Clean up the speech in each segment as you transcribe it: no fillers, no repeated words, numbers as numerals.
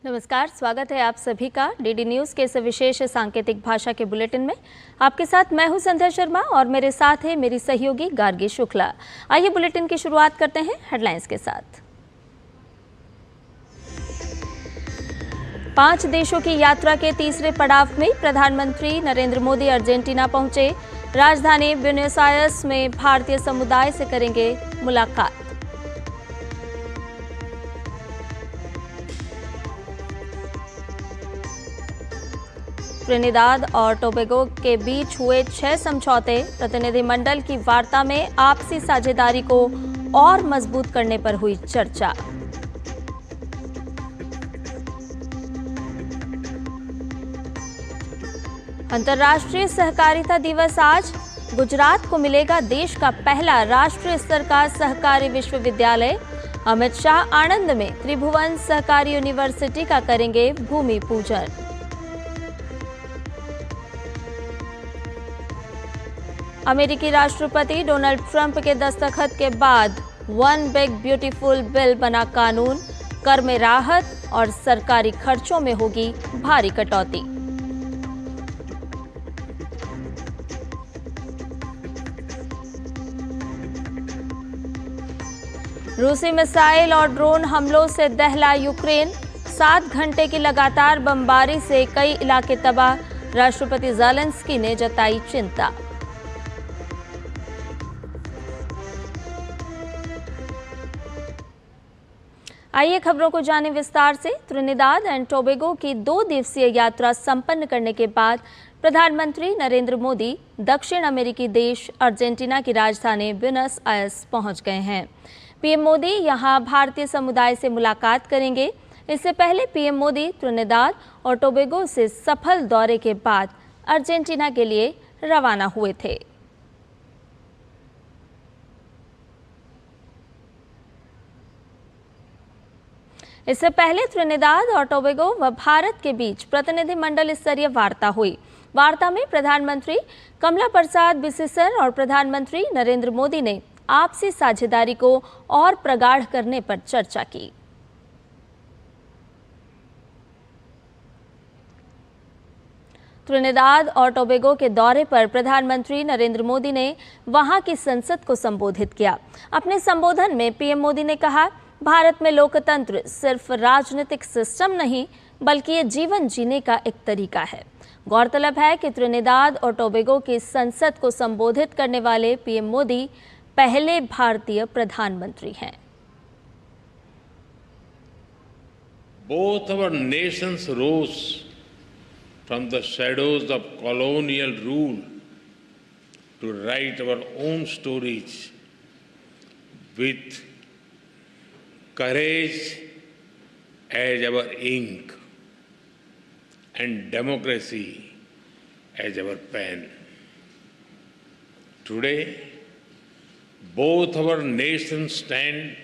नमस्कार, स्वागत है आप सभी का डीडी न्यूज़ के इस विशेष सांकेतिक भाषा के बुलेटिन में। आपके साथ मैं हूं संध्या शर्मा और मेरे साथ है मेरी सहयोगी गार्गी शुक्ला। आइए बुलेटिन की शुरुआत करते हैं हेडलाइंस के साथ। 5 देशों की यात्रा के तीसरे पड़ाव में प्रधानमंत्री नरेंद्र मोदी अर्जेंटीना पहुंचे। राजधानी ब्यूनस आयर्स में भारतीय समुदाय से करेंगे मुलाकात। त्रिनिदाद और टोबैगो के बीच हुए 6 समझौते। प्रतिनिधिमंडल की वार्ता में आपसी साझेदारी को और मजबूत करने पर हुई चर्चा। अंतर्राष्ट्रीय सहकारिता दिवस आज। गुजरात को मिलेगा देश का पहला राष्ट्रीय स्तर का सहकारी विश्वविद्यालय। अमित शाह आनंद में त्रिभुवन सहकारी यूनिवर्सिटी का करेंगे भूमि पूजन। अमेरिकी राष्ट्रपति डोनाल्ड ट्रंप के दस्तखत के बाद वन बिग ब्यूटीफुल बिल बना कानून। कर में राहत और सरकारी खर्चों में होगी भारी कटौती। रूसी मिसाइल और ड्रोन हमलों से दहला यूक्रेन। 7 घंटे की लगातार बमबारी से कई इलाके तबाह। राष्ट्रपति ज़ेलेंस्की ने जताई चिंता। आइए खबरों को जानें विस्तार से। त्रिनिदाद एंड टोबैगो की 2 दिवसीय यात्रा संपन्न करने के बाद प्रधानमंत्री नरेंद्र मोदी दक्षिण अमेरिकी देश अर्जेंटीना की राजधानी ब्यूनस आयर्स पहुंच गए हैं। पीएम मोदी यहां भारतीय समुदाय से मुलाकात करेंगे। इससे पहले पीएम मोदी त्रिनिदाद और टोबैगो से सफल दौरे के बाद अर्जेंटीना के लिए रवाना हुए थे। इससे पहले त्रिनिदाद और टोबैगो व भारत के बीच प्रतिनिधिमंडल स्तरीय वार्ता हुई। वार्ता में प्रधानमंत्री कमला प्रसाद बिसेसर और प्रधानमंत्री नरेंद्र मोदी ने आपसी साझेदारी को और प्रगाढ़ करने पर चर्चा की। त्रिनिदाद और टोबैगो के दौरे पर प्रधानमंत्री नरेंद्र मोदी ने वहां की संसद को संबोधित किया। अपने संबोधन में पीएम मोदी ने कहा, भारत में लोकतंत्र सिर्फ राजनीतिक सिस्टम नहीं बल्कि ये जीवन जीने का एक तरीका है। गौरतलब है कि त्रिनिदाद और टोबैगो की संसद को संबोधित करने वाले पीएम मोदी पहले भारतीय प्रधानमंत्री हैं। Both our nations rose from the shadows of colonial rule to write our own stories with courage as our ink and democracy as our pen. Today, both our nations stand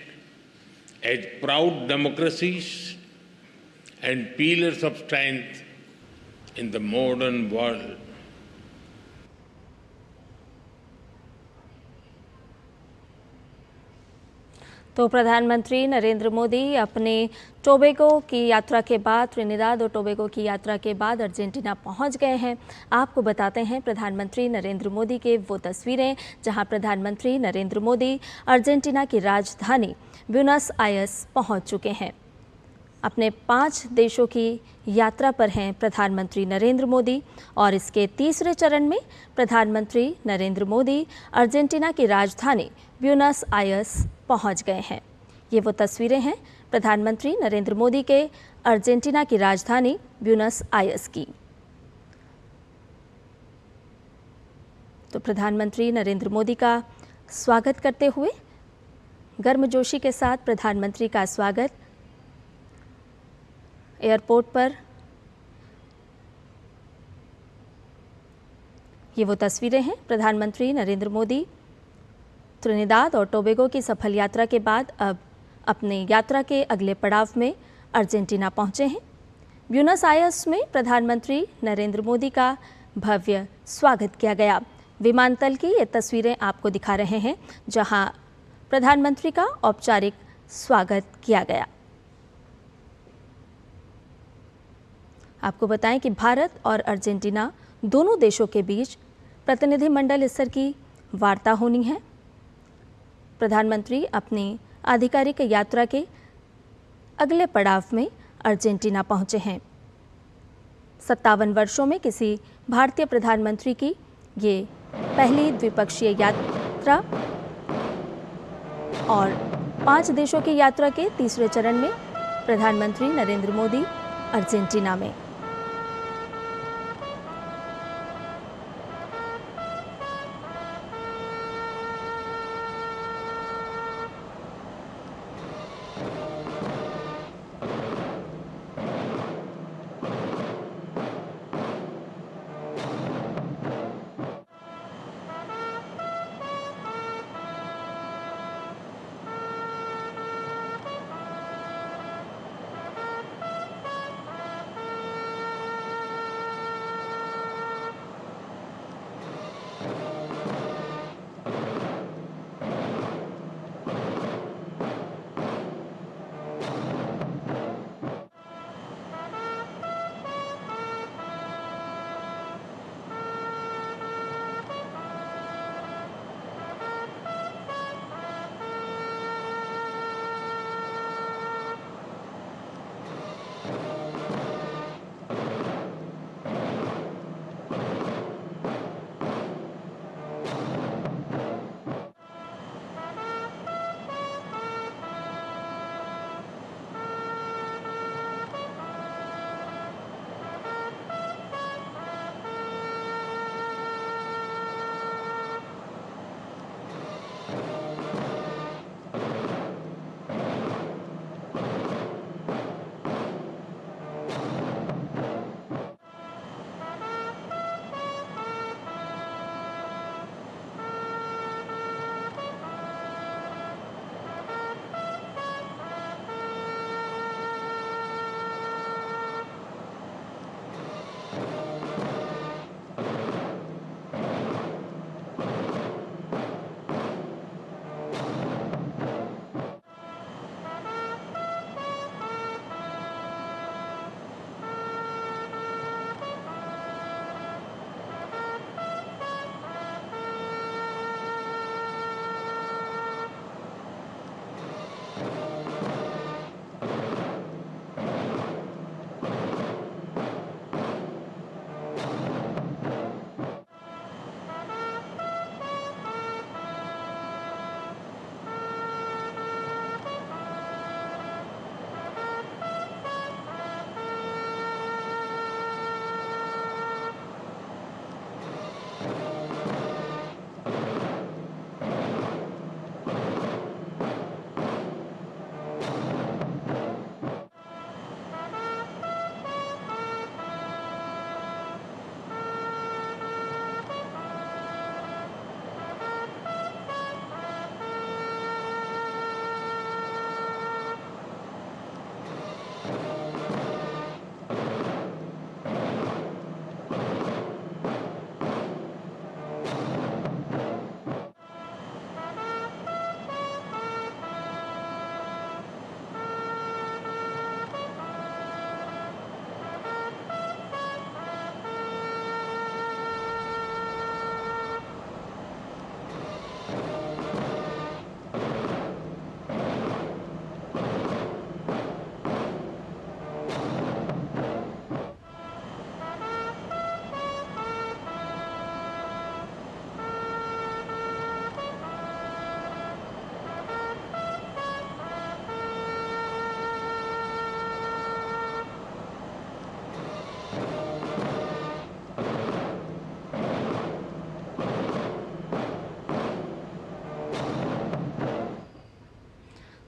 as proud democracies and pillars of strength in the modern world. तो प्रधानमंत्री नरेंद्र मोदी अपने Tobago की यात्रा के बाद Trinidad और Tobago की यात्रा के बाद अर्जेंटीना पहुंच गए हैं। आपको बताते हैं प्रधानमंत्री नरेंद्र मोदी के वो तस्वीरें जहां प्रधानमंत्री नरेंद्र मोदी अर्जेंटीना की राजधानी ब्यूनस आयर्स पहुंच चुके हैं। अपने 5 देशों की यात्रा पर हैं प्रधानमंत्री नरेंद्र मोदी और इसके तीसरे चरण में प्रधानमंत्री नरेंद्र मोदी अर्जेंटीना की राजधानी ब्यूनस आयर्स पहुंच गए हैं। ये वो तस्वीरें हैं प्रधानमंत्री नरेंद्र मोदी के अर्जेंटीना की राजधानी ब्यूनस आयर्स की। तो प्रधानमंत्री नरेंद्र मोदी का स्वागत करते हुए गर्मजोशी के साथ प्रधानमंत्री का स्वागत एयरपोर्ट पर। ये वो तस्वीरें हैं प्रधानमंत्री नरेंद्र मोदी त्रिनिदाद और टोबैगो की सफल यात्रा के बाद अब अपने यात्रा के अगले पड़ाव में अर्जेंटीना पहुंचे हैं। ब्यूनस आयर्स में प्रधानमंत्री नरेंद्र मोदी का भव्य स्वागत किया गया। विमानतल की ये तस्वीरें आपको दिखा रहे हैं जहां प्रधानमंत्री का औपचारिक स्वागत किया गया। आपको बताएं कि भारत और अर्जेंटीना दोनों देशों के बीच प्रतिनिधिमंडल स्तर की वार्ता होनी है। प्रधानमंत्री अपनी आधिकारिक यात्रा के अगले पड़ाव में अर्जेंटीना पहुंचे हैं। 57 वर्षों में किसी भारतीय प्रधानमंत्री की ये पहली द्विपक्षीय यात्रा और 5 देशों की यात्रा के तीसरे चरण में प्रधानमंत्री नरेंद्र मोदी अर्जेंटीना में।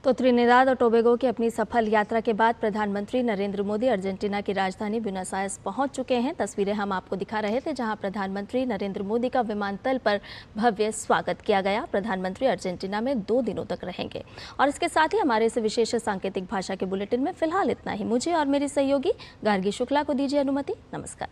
तो त्रिनिदाद और टोबैगो की अपनी सफल यात्रा के बाद प्रधानमंत्री नरेंद्र मोदी अर्जेंटीना की राजधानी ब्यूनस आयर्स पहुंच चुके हैं। तस्वीरें हम आपको दिखा रहे थे जहां प्रधानमंत्री नरेंद्र मोदी का विमानतल पर भव्य स्वागत किया गया। प्रधानमंत्री अर्जेंटीना में 2 दिनों तक रहेंगे। और इसके साथ ही हमारे इस विशेष सांकेतिक भाषा के बुलेटिन में फिलहाल इतना ही। मुझे और मेरी सहयोगी गार्गी शुक्ला को दीजिए अनुमति। नमस्कार।